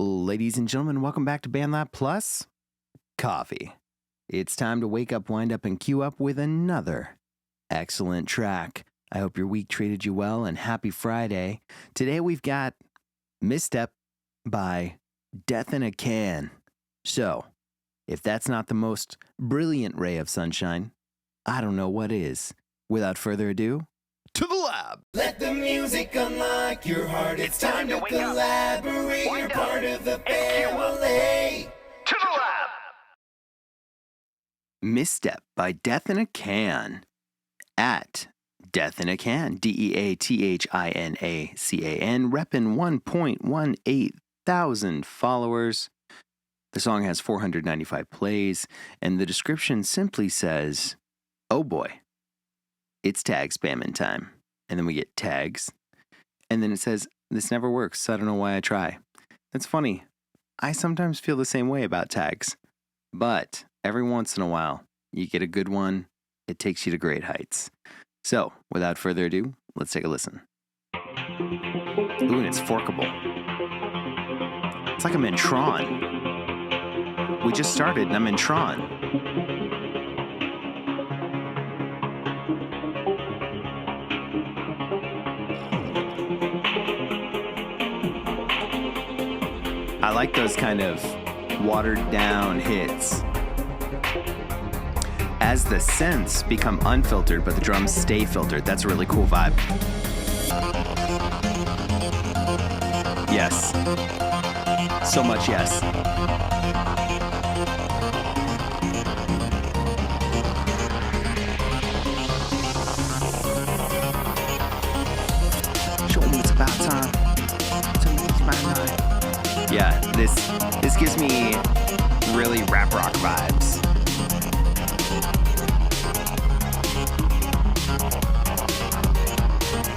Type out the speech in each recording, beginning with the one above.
Ladies and gentlemen, welcome back to Bandlab Plus Coffee. It's time to wake up, wind up, and queue up with another excellent track. I hope your week treated you well, and happy Friday. Today we've got Misstep by Death in a Can. So, if that's not the most brilliant ray of sunshine, I don't know what is. Without further ado, to the lab! Let the music unlock your heart. It's time to collaborate. You're part of the family. To the lab! Misstep by Death in a Can. At Death in a Can, DEATHINACAN, reppin' 1.18 thousand followers. The song has 495 plays, and the description simply says, "Oh boy, it's tag spamming time." And then we get tags, and then it says, "This never works, so I don't know why I try." That's funny. I sometimes feel the same way about tags, but every once in a while, you get a good one, it takes you to great heights. So, without further ado, let's take a listen. Ooh, and it's forkable. It's like I'm in Tron. We just started, and I'm in Tron. I like those kind of watered down hits. As the synths become unfiltered, but the drums stay filtered, that's a really cool vibe. Yes. So much yes. Show me it's about time. Tell me it's my night. Yeah, this gives me really rap rock vibes.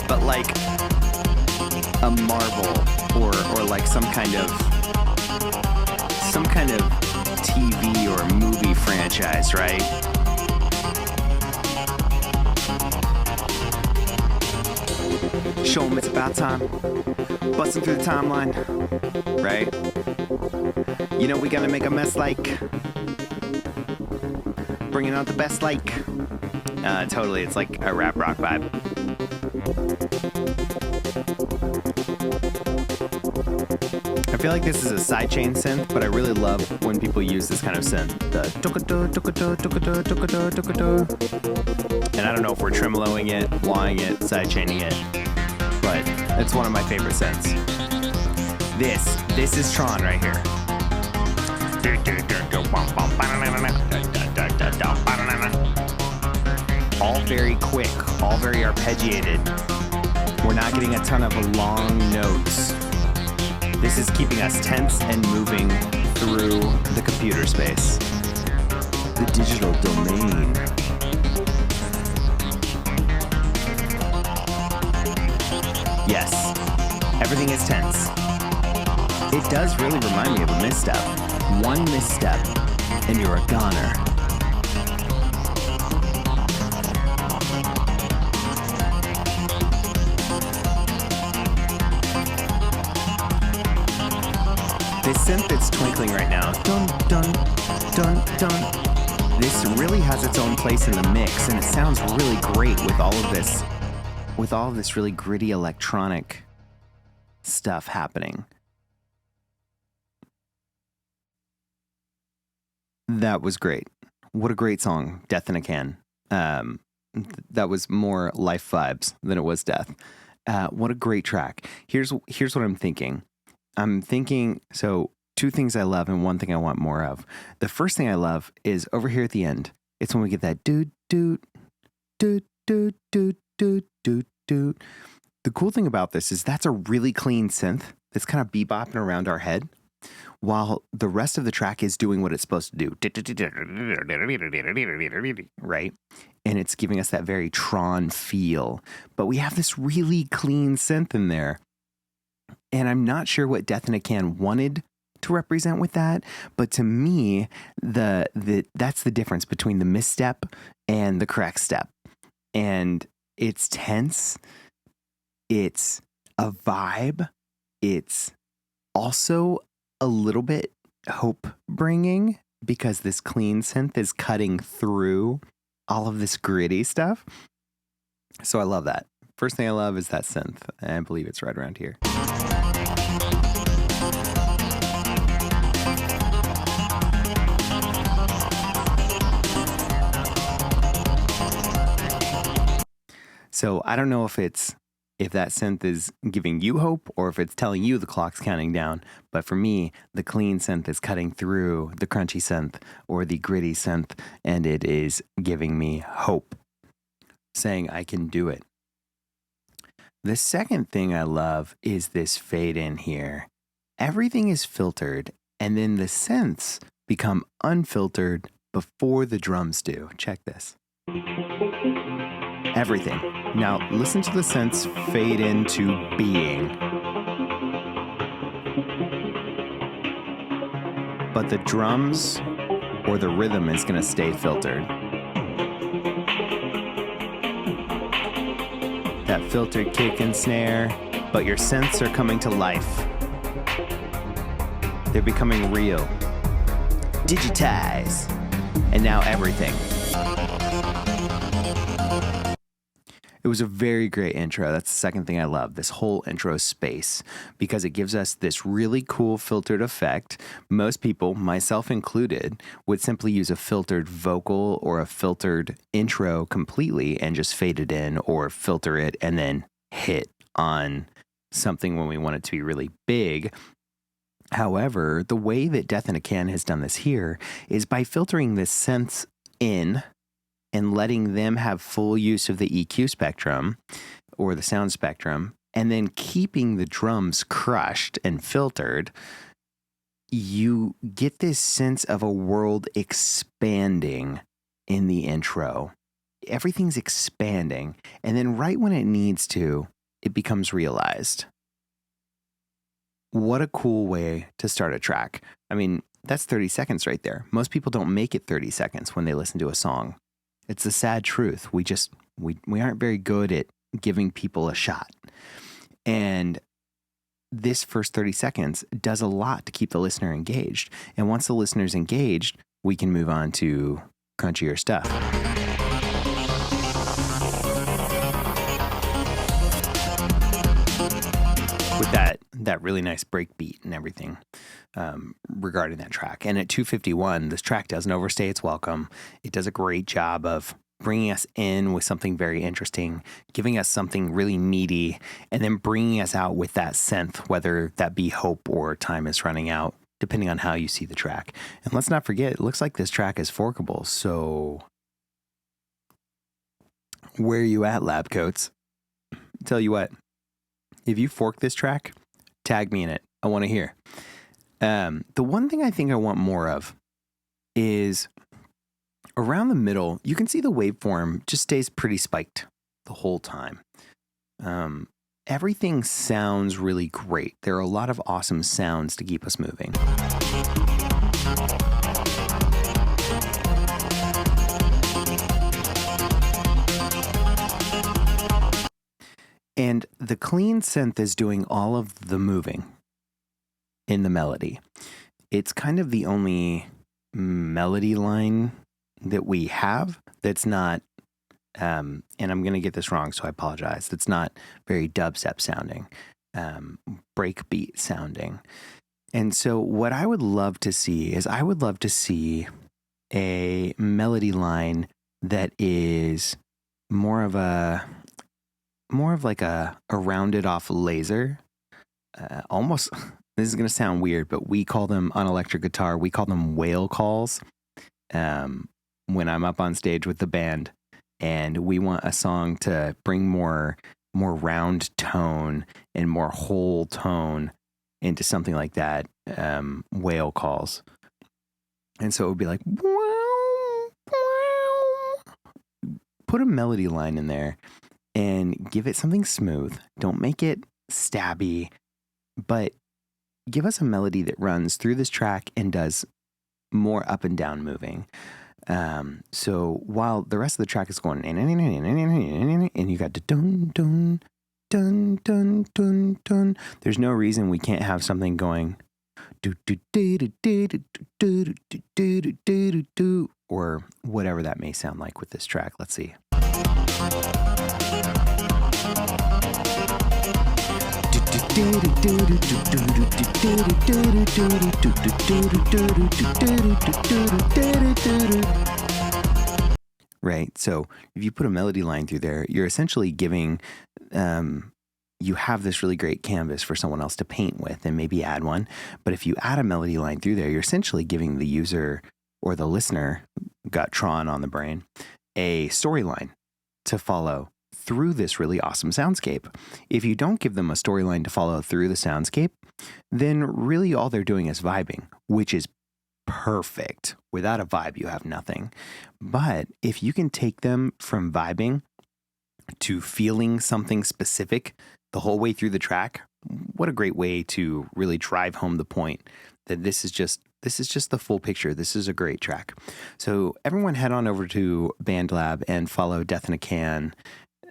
But like a Marvel or like some kind of TV or movie franchise, right? Show 'em it's about time. Busting through the timeline, right? You know we gotta make a mess like. Bringing out the best like. Totally, it's like a rap rock vibe. I feel like this is a sidechain synth, but I really love when people use this kind of synth. The and I don't know if we're tremoloing it, wahing it, sidechaining it, but it's one of my favorite synths. This is Tron right here. All very quick, all very arpeggiated. We're not getting a ton of long notes. This is keeping us tense and moving through the computer space. The digital domain. Yes, everything is tense. It does really remind me of a misstep. One misstep, and you're a goner. This synth that's twinkling right now, dun dun dun dun. This really has its own place in the mix, and it sounds really great with all of this really gritty electronic stuff happening. That was great. What a great song, Death in a Can. That was more life vibes than it was death. What a great track. Here's what I'm thinking. So 2 things I love and 1 thing I want more of. The first thing I love is over here at the end. It's when we get that doot doot doot doot doot doot doot doot. The cool thing about this is that's a really clean synth that's kind of bebopping around our head, while the rest of the track is doing what it's supposed to do. Right? And it's giving us that very Tron feel. But we have this really clean synth in there. And I'm not sure what Death in a Can wanted to represent with that, but to me, that's the difference between the misstep and the correct step. And it's tense, it's a vibe, it's also a little bit hope bringing because this clean synth is cutting through all of this gritty stuff. So I love that. First thing I love is that synth. And I believe it's right around here. So I don't know if that synth is giving you hope or if it's telling you the clock's counting down. But for me, the clean synth is cutting through the crunchy synth or the gritty synth, and it is giving me hope, saying I can do it. The second thing I love is this fade in here. Everything is filtered, and then the synths become unfiltered before the drums do. Check this. Everything. Now listen to the synths fade into being. But the drums or the rhythm is going to stay filtered. That filtered kick and snare, but your synths are coming to life. They're becoming real. Digitize. And now everything. It was a very great intro. That's the second thing I love, this whole intro space, because it gives us this really cool filtered effect. Most people, myself included, would simply use a filtered vocal or a filtered intro completely and just fade it in or filter it and then hit on something when we want it to be really big. However, the way that Death in a Can has done this here is by filtering the synths in and letting them have full use of the EQ spectrum or the sound spectrum, and then keeping the drums crushed and filtered, you get this sense of a world expanding in the intro. Everything's expanding, and then right when it needs to, it becomes realized. What a cool way to start a track. I mean, that's 30 seconds right there. Most people don't make it 30 seconds when they listen to a song. It's the sad truth. We aren't very good at giving people a shot. And this first 30 seconds does a lot to keep the listener engaged. And once the listener's engaged, we can move on to crunchier stuff. With that really nice break beat and everything regarding that track. And at 2:51, this track doesn't overstay its welcome. It does a great job of bringing us in with something very interesting, giving us something really meaty, and then bringing us out with that synth, whether that be hope or time is running out, depending on how you see the track. And let's not forget, it looks like this track is forkable. So where are you at, lab coats? Tell you what, if you fork this track, tag me in it. I want to hear. The one thing I think I want more of is around the middle, you can see the waveform just stays pretty spiked the whole time. Everything sounds really great. There are a lot of awesome sounds to keep us moving. And the clean synth is doing all of the moving in the melody. It's kind of the only melody line that we have that's not, and I'm going to get this wrong, so I apologize. That's not very dubstep sounding, breakbeat sounding. And so what I would love to see is I would love to see a melody line that is more of like a rounded off laser, almost. This is going to sound weird, but we call them on electric guitar, we call them whale calls. When I'm up on stage with the band and we want a song to bring more round tone and more whole tone into something like that, whale calls. And so it would be like, put a melody line in there and give it something smooth. Don't make it stabby, but give us a melody that runs through this track and does more up and down moving. So while the rest of the track is going and you got the dun dun dun dun dun dun, there's no reason we can't have something going or whatever that may sound like with this track. Let's see. Right. So if you put a melody line through there, you're essentially giving, you have this really great canvas for someone else to paint with and maybe add one. But if you add a melody line through there, you're essentially giving the user or the listener, got Tron on the brain, a storyline to follow through this really awesome soundscape. If you don't give them a storyline to follow through the soundscape, then really all they're doing is vibing, which is perfect. Without a vibe, you have nothing. But if you can take them from vibing to feeling something specific the whole way through the track, what a great way to really drive home the point that this is just the full picture. This is a great track. So everyone head on over to Bandlab and follow Death in a Can.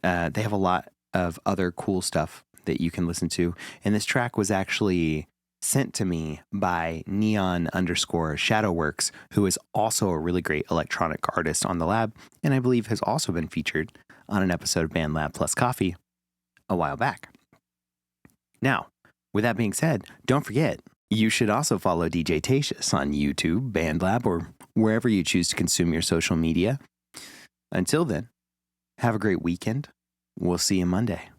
They have a lot of other cool stuff that you can listen to. And this track was actually sent to me by neon_shadowworks, who is also a really great electronic artist on the lab, and I believe has also been featured on an episode of Bandlab Plus Coffee a while back. Now, with that being said, don't forget, you should also follow DJTatious on YouTube, Bandlab, or wherever you choose to consume your social media. Until then, have a great weekend. We'll see you Monday.